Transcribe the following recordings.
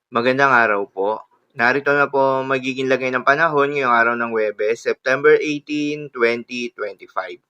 Magandang araw po. Narito na po ang magiging lagay ng panahon ngayong araw ng Huwebes, September 18, 2025.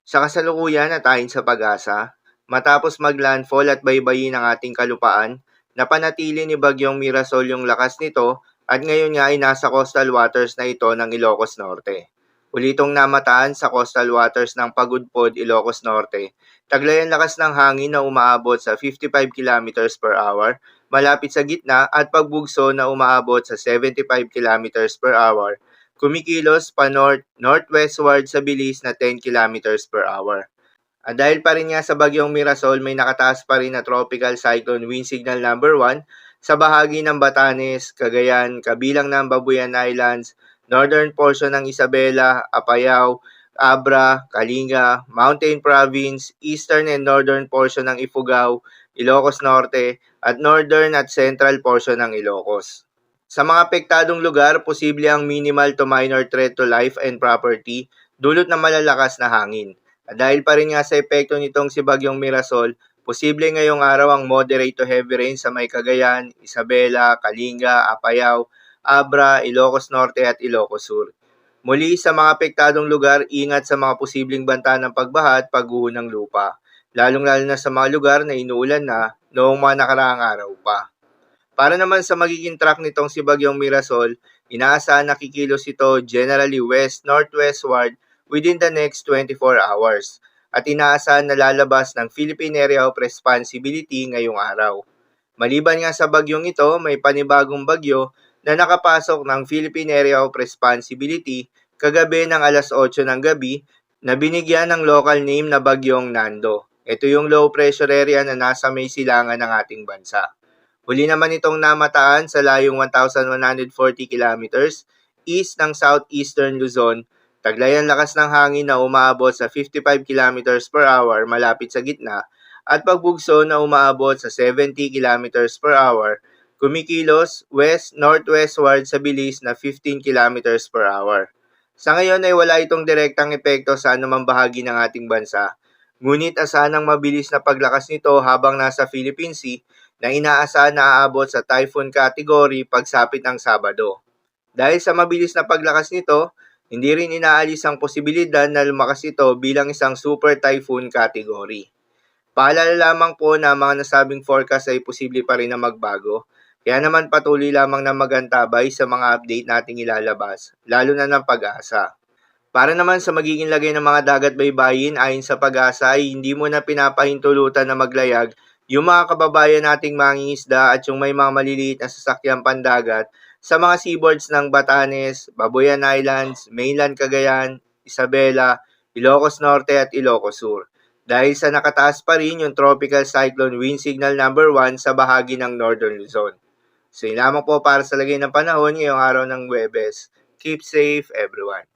Sa kasalukuyan at ayon sa pag-asa, matapos mag-landfall at baybayin ang ating kalupaan, napanatili ni Bagyong Mirasol yung lakas nito at ngayon nga ay nasa coastal waters na ito ng Ilocos Norte. Ulitong namataan sa coastal waters ng Pagudpod, Ilocos Norte, taglay ang lakas ng hangin na umaabot sa 55 kilometers per hour, malapit sa gitna at pagbugso na umaabot sa 75 kilometers per hour, kumikilos pa northwestward sa bilis na 10 kilometers per hour. At dahil pa rin nga sa bagyong Mirasol, may nakataas pa rin na tropical cyclone wind signal number 1 sa bahagi ng Batanes, Cagayan, kabilang ng Babuyan Islands, northern portion ng Isabela, Apayao, Abra, Kalinga, Mountain Province, eastern and northern portion ng Ifugao, Ilocos Norte, at northern at central portion ng Ilocos. Sa mga apektadong lugar, posible ang minimal to minor threat to life and property, dulot ng malalakas na hangin. At dahil pa rin nga sa epekto nitong si Bagyong Mirasol, posible ngayong araw ang moderate to heavy rain sa may Cagayan, Isabela, Kalinga, Apayao, Abra, Ilocos Norte at Ilocos Sur. Muli sa mga apektadong lugar, ingat sa mga posibleng banta ng pagbaha at pagguho ng lupa, lalong-lalo na sa mga lugar na inuulan na noong mga nakaraang araw pa. Para naman sa magiging track nitong si Bagyong Mirasol, inaasahan na kikilos ito generally west-northwestward within the next 24 hours at inaasahan na lalabas ng Philippine Area of Responsibility ngayong araw. Maliban nga sa bagyong ito, may panibagong bagyo na nakapasok ng Philippine Area of Responsibility kagabi ng alas 8 ng gabi na binigyan ng local name na Bagyong Nando. Ito yung low pressure area na nasa may silangan ng ating bansa. Huli naman itong namataan sa layong 1,140 kilometers east ng southeastern Luzon. Taglay ang lakas ng hangin na umaabot sa 55 kilometers per hour malapit sa gitna at pagbugso na umaabot sa 70 kilometers per hour, kumikilos west-northwestward sa bilis na 15 kilometers per hour. Sa ngayon ay wala itong direktang epekto sa anumang bahagi ng ating bansa, ngunit asahan ang mabilis na paglakas nito habang nasa Philippine Sea na inaasahan na aabot sa typhoon category pagsapit ng Sabado. Dahil sa mabilis na paglakas nito, hindi rin inaalis ang posibilidad na lumakas ito bilang isang super typhoon category. Paalala lamang po na ang mga nasabing forecast ay posible pa rin na magbago, kaya naman patuloy lamang na magantabay sa mga update nating ilalabas, lalo na ng pag-asa. Para naman sa magiging lagay ng mga dagat baybayin ayon sa pag-asa ay hindi mo na pinapahintulutan na maglayag yung mga kababayan nating mangingisda at yung may mga maliliit na sasakyang pandagat sa mga seaboards ng Batanes, Babuyan Islands, mainland Cagayan, Isabela, Ilocos Norte at Ilocos Sur. Dahil sa nakataas pa rin yung tropical cyclone wind signal number 1 sa bahagi ng northern Luzon. So yun lamang po para sa lagay ng panahon ngayong araw ng Huwebes. Keep safe everyone.